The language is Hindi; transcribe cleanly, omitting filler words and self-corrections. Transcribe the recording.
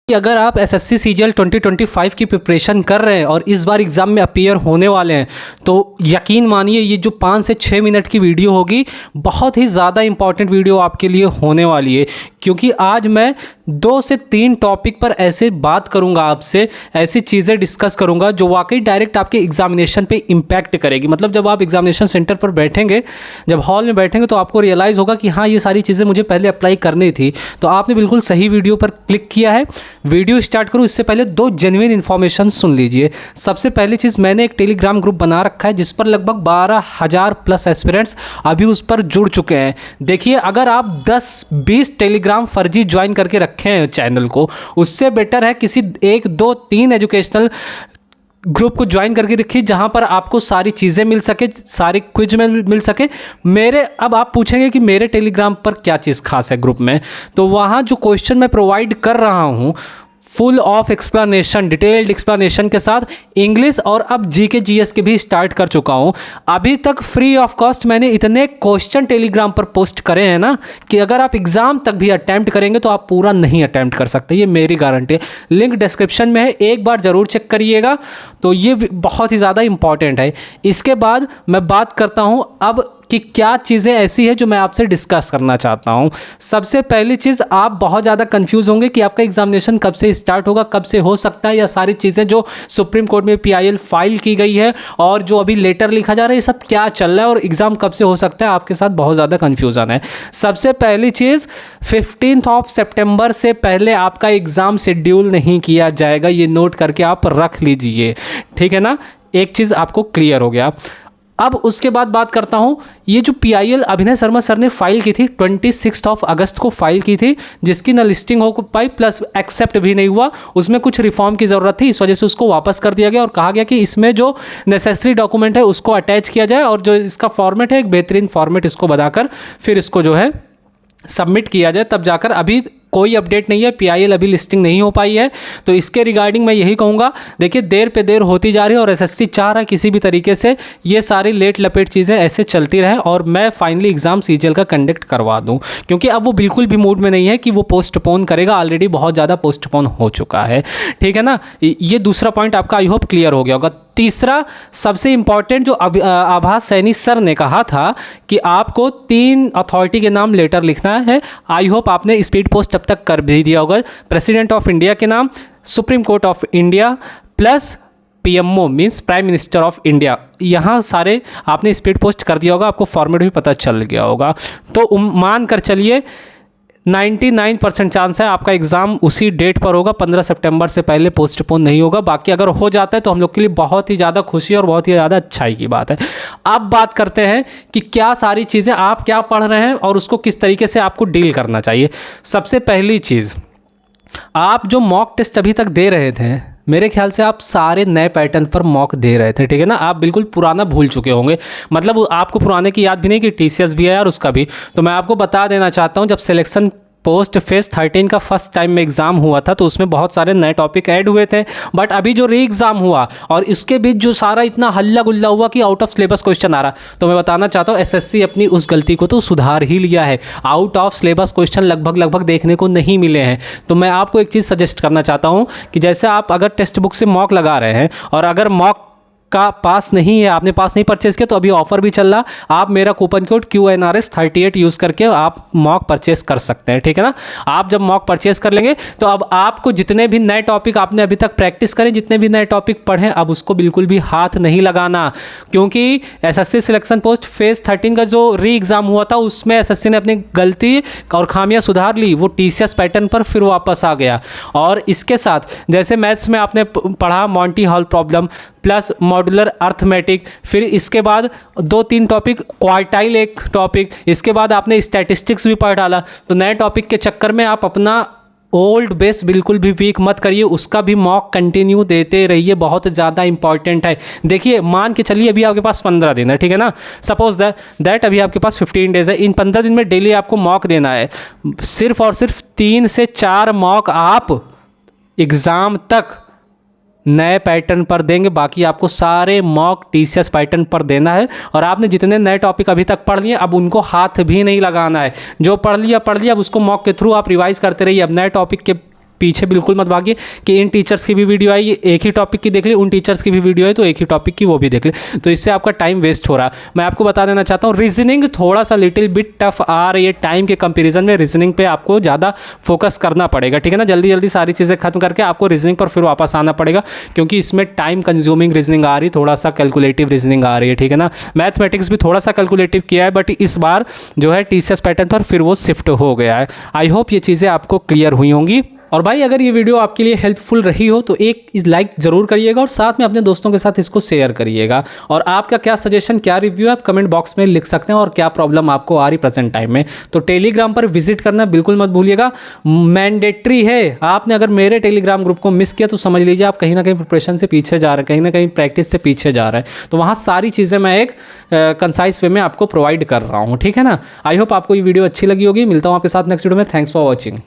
कि अगर आप एसएससी सीजीएल 2025 की प्रिपरेशन कर रहे हैं और इस बार एग्ज़ाम में अपीयर होने वाले हैं तो यकीन मानिए ये जो 5 से 6 मिनट की वीडियो होगी बहुत ही ज़्यादा इंपॉर्टेंट वीडियो आपके लिए होने वाली है, क्योंकि आज मैं 2 से 3 टॉपिक पर ऐसे बात करूंगा, आपसे ऐसी चीज़ें डिस्कस करूंगा जो वाकई डायरेक्ट आपके एग्जामिनेशन पे इम्पैक्ट करेगी। मतलब जब आप एग्जामिनेशन सेंटर पर बैठेंगे, जब हॉल में बैठेंगे तो आपको रियलाइज़ होगा कि हाँ ये सारी चीज़ें मुझे पहले अप्लाई करनी थी। तो आपने बिल्कुल सही वीडियो पर क्लिक किया है। वीडियो स्टार्ट करूँ इससे पहले 2 जेन्युइन इन्फॉर्मेशन सुन लीजिए। सबसे पहली चीज़, मैंने एक टेलीग्राम ग्रुप बना रखा है जिस पर लगभग 12,000 प्लस एस्पिरेंट्स अभी उस पर जुड़ चुके हैं। देखिए, अगर आप 10-20 टेलीग्राम फर्जी ज्वाइन करके रखे हैं चैनल को, उससे बेटर है किसी 1, 2, 3 एजुकेशनल ग्रुप को ज्वाइन करके रखिए जहां पर आपको सारी चीज़ें मिल सके, सारी क्विज में मिल सके। अब आप पूछेंगे कि मेरे टेलीग्राम पर क्या चीज़ खास है ग्रुप में, तो वहां जो क्वेश्चन मैं प्रोवाइड कर रहा हूं full of explanation, detailed explanation के साथ इंग्लिश और अब जीके जीएस के भी स्टार्ट कर चुका हूं। अभी तक फ्री ऑफ कॉस्ट मैंने इतने क्वेश्चन टेलीग्राम पर पोस्ट करे हैं ना कि अगर आप एग्जाम तक भी अटैम्प्ट करेंगे तो आप पूरा नहीं अटैम्प्ट कर सकते, ये मेरी गारंटी है। लिंक डिस्क्रिप्शन में है, एक बार ज़रूर चेक करिएगा। तो ये बहुत ही ज़्यादा इंपॉर्टेंट है। इसके बाद मैं बात करता हूँ अब कि क्या चीज़ें ऐसी है जो मैं आपसे डिस्कस करना चाहता हूं। सबसे पहली चीज़, आप बहुत ज़्यादा कंफ्यूज होंगे कि आपका एग्जामिनेशन कब से स्टार्ट होगा, कब से हो सकता है, या सारी चीज़ें जो सुप्रीम कोर्ट में पीआईएल फाइल की गई है और जो अभी लेटर लिखा जा रहा है, ये सब क्या चल रहा है और एग्ज़ाम कब से हो सकता है, आपके साथ बहुत ज़्यादा कन्फ्यूज़न है। सबसे पहली चीज़, 15 सितंबर से पहले आपका एग्ज़ाम शेड्यूल नहीं किया जाएगा, ये नोट करके आप रख लीजिए, ठीक है ना। एक चीज़ आपको क्लियर हो गया। अब उसके बाद बात करता हूँ, ये जो पीआईएल अभिनय शर्मा सर ने फाइल की थी 26 अगस्त को फाइल की थी, जिसकी ना लिस्टिंग हो पाई प्लस एक्सेप्ट भी नहीं हुआ। उसमें कुछ रिफॉर्म की ज़रूरत थी, इस वजह से उसको वापस कर दिया गया और कहा गया कि इसमें जो नेसेसरी डॉक्यूमेंट है उसको अटैच किया जाए और जो इसका फॉर्मेट है एक बेहतरीन फॉर्मेट इसको बनाकर फिर इसको जो है सबमिट किया जाए, तब जाकर। अभी कोई अपडेट नहीं है, पीआईएल अभी लिस्टिंग नहीं हो पाई है। तो इसके रिगार्डिंग मैं यही कहूँगा, देखिए देर पे देर होती जा रही है और एसएससी चाह रहा है किसी भी तरीके से ये सारी लेट लपेट चीज़ें ऐसे चलती रहें और मैं फाइनली एग्जाम सीजीएल का कंडक्ट करवा दूँ, क्योंकि अब वो बिल्कुल भी मूड में नहीं है कि वो पोस्टपोन करेगा, ऑलरेडी बहुत ज़्यादा पोस्टपोन हो चुका है, ठीक है ना। ये दूसरा पॉइंट आपका आई होप क्लियर हो गया होगा। तीसरा सबसे इंपॉर्टेंट, जो आभास सैनी सर ने कहा था कि आपको 3 अथॉरिटी के नाम लेटर लिखना है, आई होप आपने स्पीड पोस्ट तब तक कर भी दिया होगा। प्रेसिडेंट ऑफ इंडिया के नाम, supreme court of India plus PMO means prime minister of India, यहाँ सारे आपने स्पीड पोस्ट कर दिया होगा, आपको फॉर्मेट भी पता चल गया होगा। तो मान कर चलिए 99% चांस है आपका एग्ज़ाम उसी डेट पर होगा, 15 सितंबर से पहले पोस्टपोन नहीं होगा। बाकी अगर हो जाता है तो हम लोग के लिए बहुत ही ज़्यादा खुशी और बहुत ही ज़्यादा अच्छाई की बात है। अब बात करते हैं कि क्या सारी चीज़ें आप क्या पढ़ रहे हैं और उसको किस तरीके से आपको डील करना चाहिए। सबसे पहली चीज़, आप जो मॉक टेस्ट अभी तक दे रहे थे, मेरे ख्याल से आप सारे नए पैटर्न पर मॉक दे रहे थे, ठीक है ना। आप बिल्कुल पुराना भूल चुके होंगे, मतलब आपको पुराने की याद भी नहीं कि टीसीएस भी है यार उसका भी। तो मैं आपको बता देना चाहता हूँ, जब सिलेक्शन पोस्ट फेज 13 का फर्स्ट टाइम में एग्ज़ाम हुआ था तो उसमें बहुत सारे नए टॉपिक ऐड हुए थे, बट अभी जो री एग्ज़ाम हुआ और इसके बीच जो सारा इतना हल्ला गुल्ला हुआ कि आउट ऑफ सिलेबस क्वेश्चन आ रहा, तो मैं बताना चाहता हूँ एसएससी अपनी उस गलती को तो सुधार ही लिया है। आउट ऑफ सिलेबस क्वेश्चन लगभग देखने को नहीं मिले हैं। तो मैं आपको एक चीज़ सजेस्ट करना चाहता हूँ कि जैसे आप अगर टेक्स्ट बुक से मॉक लगा रहे हैं और अगर मॉक का पास नहीं है, आपने पास नहीं परचेज किया, तो अभी ऑफर भी चल रहा, आप मेरा कूपन कोड QNRS38 यूज़ करके आप मॉक परचेस कर सकते हैं, ठीक है ना। आप जब मॉक परचेस कर लेंगे तो अब आपको जितने भी नए टॉपिक आपने अभी तक प्रैक्टिस करें, जितने भी नए टॉपिक पढ़ें, अब उसको बिल्कुल भी हाथ नहीं लगाना, क्योंकि एसएससी सिलेक्शन पोस्ट फेज 13 का जो री एग्ज़ाम हुआ था उसमें एसएससी ने अपनी गलती और खामियां सुधार ली, वो टीसीएस पैटर्न पर फिर वापस आ गया। और इसके साथ जैसे मैथ्स में आपने पढ़ा Monty hall problem plus modular arithmetic, फिर इसके बाद 2-3 टॉपिक क्वार्टाइल एक टॉपिक, इसके बाद आपने स्टैटिस्टिक्स भी पढ़ डाला। तो नए टॉपिक के चक्कर में आप अपना ओल्ड बेस बिल्कुल भी वीक मत करिए, उसका भी मॉक कंटिन्यू देते रहिए, बहुत ज़्यादा इंपॉर्टेंट है। देखिए मान के चलिए अभी आपके पास 15 दिन है, ठीक है ना। सपोज दैट अभी आपके पास 15 डेज है, इन 15 दिन में डेली आपको मॉक देना है। सिर्फ और सिर्फ 3 से 4 मॉक आप एग्ज़ाम तक नए पैटर्न पर देंगे, बाकी आपको सारे मॉक टीसीएस पैटर्न पर देना है। और आपने जितने नए टॉपिक अभी तक पढ़ लिए अब उनको हाथ भी नहीं लगाना है, जो पढ़ लिया अब उसको मॉक के थ्रू आप रिवाइज करते रहिए। अब नए टॉपिक के पीछे बिल्कुल मत भागिए कि इन टीचर्स की भी वीडियो आई, एक ही टॉपिक की देख ली, उन टीचर्स की भी वीडियो है तो एक ही टॉपिक की वो भी देख ली, तो इससे आपका टाइम वेस्ट हो रहा है। मैं आपको बता देना चाहता हूँ रीजनिंग थोड़ा सा लिटिल बिट टफ आ रही है टाइम के कंपेरिजन में, रीजनिंग पे आपको ज़्यादा फोकस करना पड़ेगा, ठीक है ना। जल्दी जल्दी सारी चीज़ें खत्म करके आपको रीजनिंग पर फिर वापस आना पड़ेगा, क्योंकि इसमें टाइम कंज्यूमिंग रीजनिंग आ रही, थोड़ा सा कैलकुलेटिव रीजनिंग आ रही है, ठीक है ना। मैथमेटिक्स भी थोड़ा सा कैलकुलेटिव किया है, बट इस बार जो है टीसीएस पैटर्न पर फिर वो शिफ्ट हो गया है। आई होप ये चीज़ें आपको क्लियर हुई होंगी। और भाई अगर ये वीडियो आपके लिए हेल्पफुल रही हो तो एक लाइक ज़रूर करिएगा और साथ में अपने दोस्तों के साथ इसको शेयर करिएगा। और आपका क्या सजेशन, क्या रिव्यू है, आप कमेंट बॉक्स में लिख सकते हैं, और क्या प्रॉब्लम आपको आ रही प्रेजेंट टाइम में। तो टेलीग्राम पर विजिट करना बिल्कुल मत भूलिएगा, मैंडेटरी है। आपने अगर मेरे टेलीग्राम ग्रुप को मिस किया तो समझ लीजिए आप कहीं ना कहीं प्रिपरेशन से पीछे जा रहे हैं, कहीं ना कहीं प्रैक्टिस से पीछे जा रहे हैं। तो वहाँ सारी चीज़ें मैं एक कंसाइज वे में आपको प्रोवाइड कर रहा हूँ, ठीक है ना। आई होप आपको ये वीडियो अच्छी लगी होगी। मिलता हूँ आपके साथ नेक्स्ट वीडियो में। Thanks for watching.